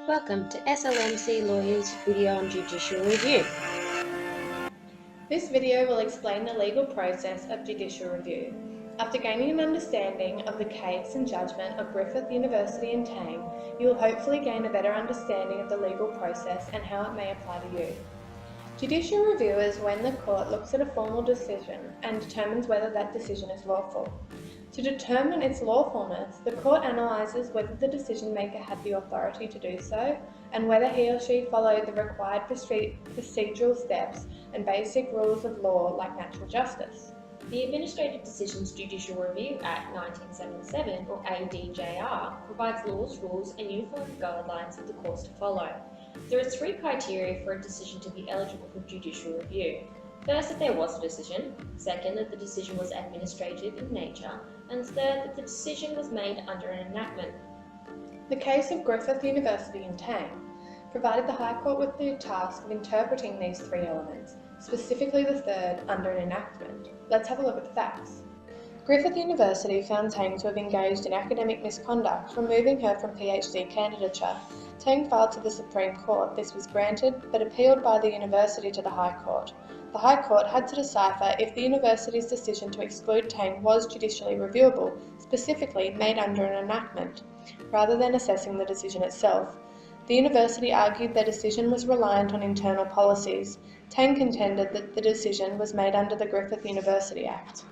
Welcome to SLMC Lawyers video on judicial review. This video will explain the legal process of judicial review. After gaining an understanding of the case and judgement of Griffith University and Tang, you will hopefully gain a better understanding of the legal process and how it may apply to you. Judicial review is when the court looks at a formal decision and determines whether that decision is lawful. To determine its lawfulness, the court analyses whether the decision maker had the authority to do so and whether he or she followed the required procedural steps and basic rules of law like natural justice. The Administrative Decisions Judicial Review Act 1977, or ADJR, provides laws, rules and uniform guidelines for the courts to follow. There are three criteria for a decision to be eligible for judicial review. First, that there was a decision. Second, that the decision was administrative in nature. And third, that the decision was made under an enactment. The case of Griffith University and Tang provided the High Court with the task of interpreting these three elements, specifically the third, under an enactment. Let's have a look at the facts. Griffith University found Tang to have engaged in academic misconduct, removing her from PhD candidature. Tang filed to the Supreme Court. This was granted, but appealed by the university to the High Court. The High Court had to decipher if the university's decision to exclude Tang was judicially reviewable, specifically made under an enactment, rather than assessing the decision itself. The university argued their decision was reliant on internal policies. Tang contended that the decision was made under the Griffith University Act.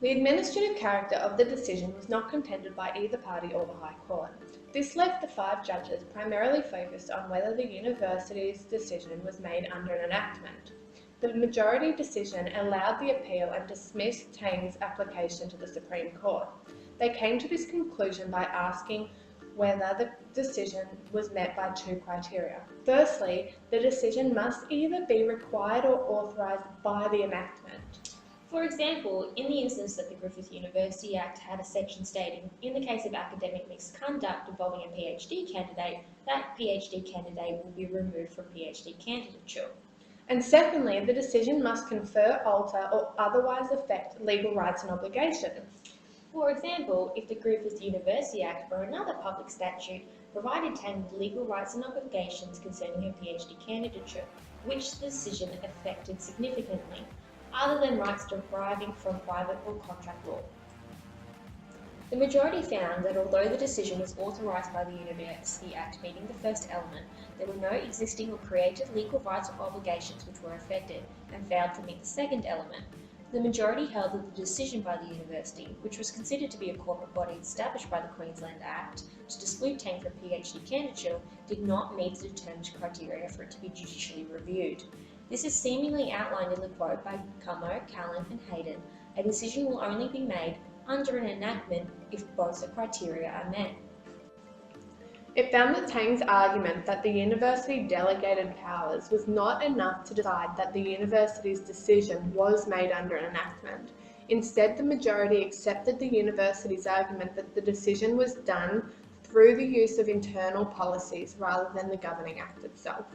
The administrative character of the decision was not contended by either party or the High Court. This left the 5 judges primarily focused on whether the university's decision was made under an enactment. The majority decision allowed the appeal and dismissed Tang's application to the Supreme Court. They came to this conclusion by asking whether the decision was met by 2 criteria. Firstly, the decision must either be required or authorised by the enactment. For example, in the instance that the Griffith University Act had a section stating, in the case of academic misconduct involving a PhD candidate, that PhD candidate will be removed from PhD candidature. And secondly, the decision must confer, alter, or otherwise affect legal rights and obligations. For example, if the Griffith University Act or another public statute provided Tang with legal rights and obligations concerning her PhD candidature, which the decision affected significantly, other than rights deriving from private or contract law. The majority found that although the decision was authorised by the University Act meeting the first element, there were no existing or created legal rights or obligations which were affected, and failed to meet the second element. The majority held that the decision by the university, which was considered to be a corporate body established by the Queensland Act to exclude Tang from PhD candidature, did not meet the determined criteria for it to be judicially reviewed. This is seemingly outlined in the quote by Cowell, Cowell and Hayden. A decision will only be made under an enactment if both the criteria are met. It found that Tang's argument that the university delegated powers was not enough to decide that the university's decision was made under an enactment. Instead, the majority accepted the university's argument that the decision was done through the use of internal policies rather than the governing act itself.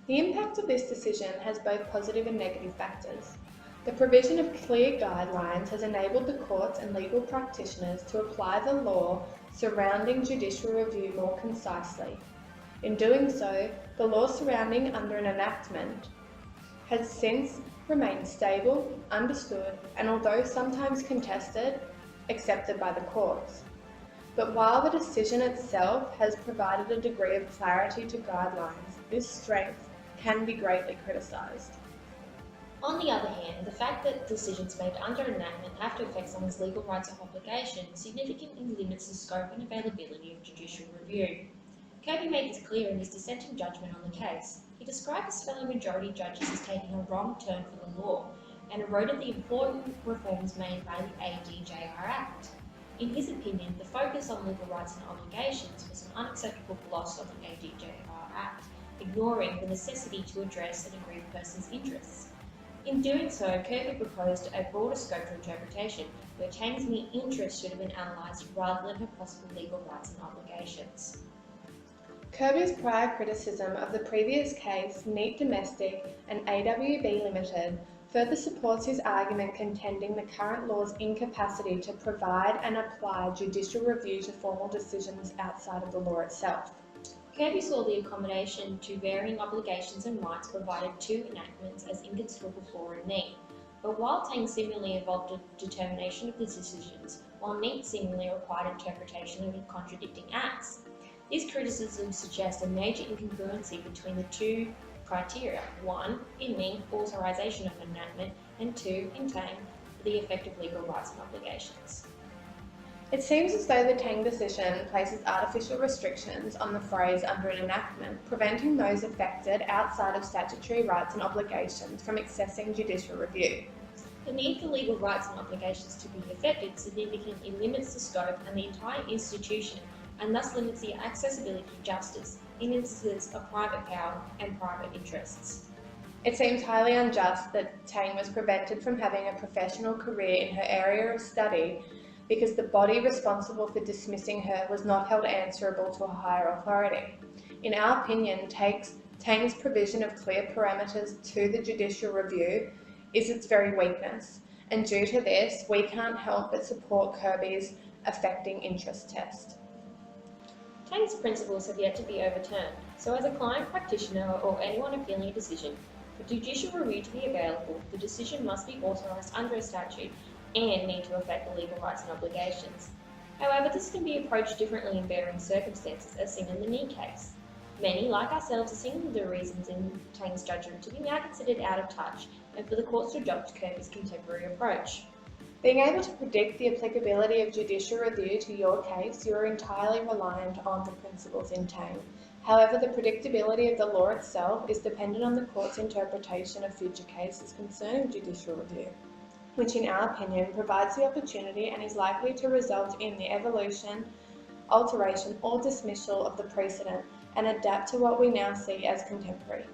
The impact of this decision has both positive and negative factors. The provision of clear guidelines has enabled the courts and legal practitioners to apply the law surrounding judicial review more concisely. In doing so, the law surrounding under an enactment has since remained stable, understood, and although sometimes contested, accepted by the courts. But while the decision itself has provided a degree of clarity to guidelines, this strength can be greatly criticised. On the other hand, the fact that decisions made under an enactment have to affect someone's legal rights or obligations significantly limits the scope and availability of judicial review. Kirby made this clear in his dissenting judgment on the case. He described his fellow majority judges as taking a wrong turn for the law and eroded the important reforms made by the ADJR Act. In his opinion, the focus on legal rights and obligations was an unacceptable gloss on the ADJR Act, ignoring the necessity to address an aggrieved person's interests. In doing so, Kirby proposed a broader scope for interpretation, where Tang's mere interest should have been analysed rather than her possible legal rights and obligations. Kirby's prior criticism of the previous case, Neat Domestic and AWB Limited, further supports his argument contending the current law's incapacity to provide and apply judicial review to formal decisions outside of the law itself. Kirby saw the accommodation to varying obligations and rights provided to enactments as inconsiderable flaw and need. But while Tang similarly involved a determination of the decisions, while Neat seemingly required interpretation of contradicting acts. These criticisms suggest a major incongruency between the two criteria. 1. In Neat, authorisation of an enactment, and 2. In Tang, the effect of legal rights and obligations. It seems as though the Tang decision places artificial restrictions on the phrase under an enactment, preventing those affected outside of statutory rights and obligations from accessing judicial review. The need for legal rights and obligations to be affected significantly limits the scope and the entire institution, and thus limits the accessibility to justice in instances of private power and private interests. It seems highly unjust that Tang was prevented from having a professional career in her area of study because the body responsible for dismissing her was not held answerable to a higher authority. In our opinion, Tang's provision of clear parameters to the judicial review is its very weakness, and due to this, we can't help but support Kirby's affecting interest test. Tang's principles have yet to be overturned, so as a client practitioner or anyone appealing a decision, for judicial review to be available, the decision must be authorised under a statute and need to affect the legal rights and obligations. However, this can be approached differently in varying circumstances, as seen in the Neat case. Many, like ourselves, are seeing the reasons in Tang's judgment to be now considered out of touch and for the courts to adopt Kirby's contemporary approach. Being able to predict the applicability of judicial review to your case, you are entirely reliant on the principles in Tang. However, the predictability of the law itself is dependent on the court's interpretation of future cases concerning judicial review, which in our opinion provides the opportunity and is likely to result in the evolution, alteration or dismissal of the precedent and adapt to what we now see as contemporary.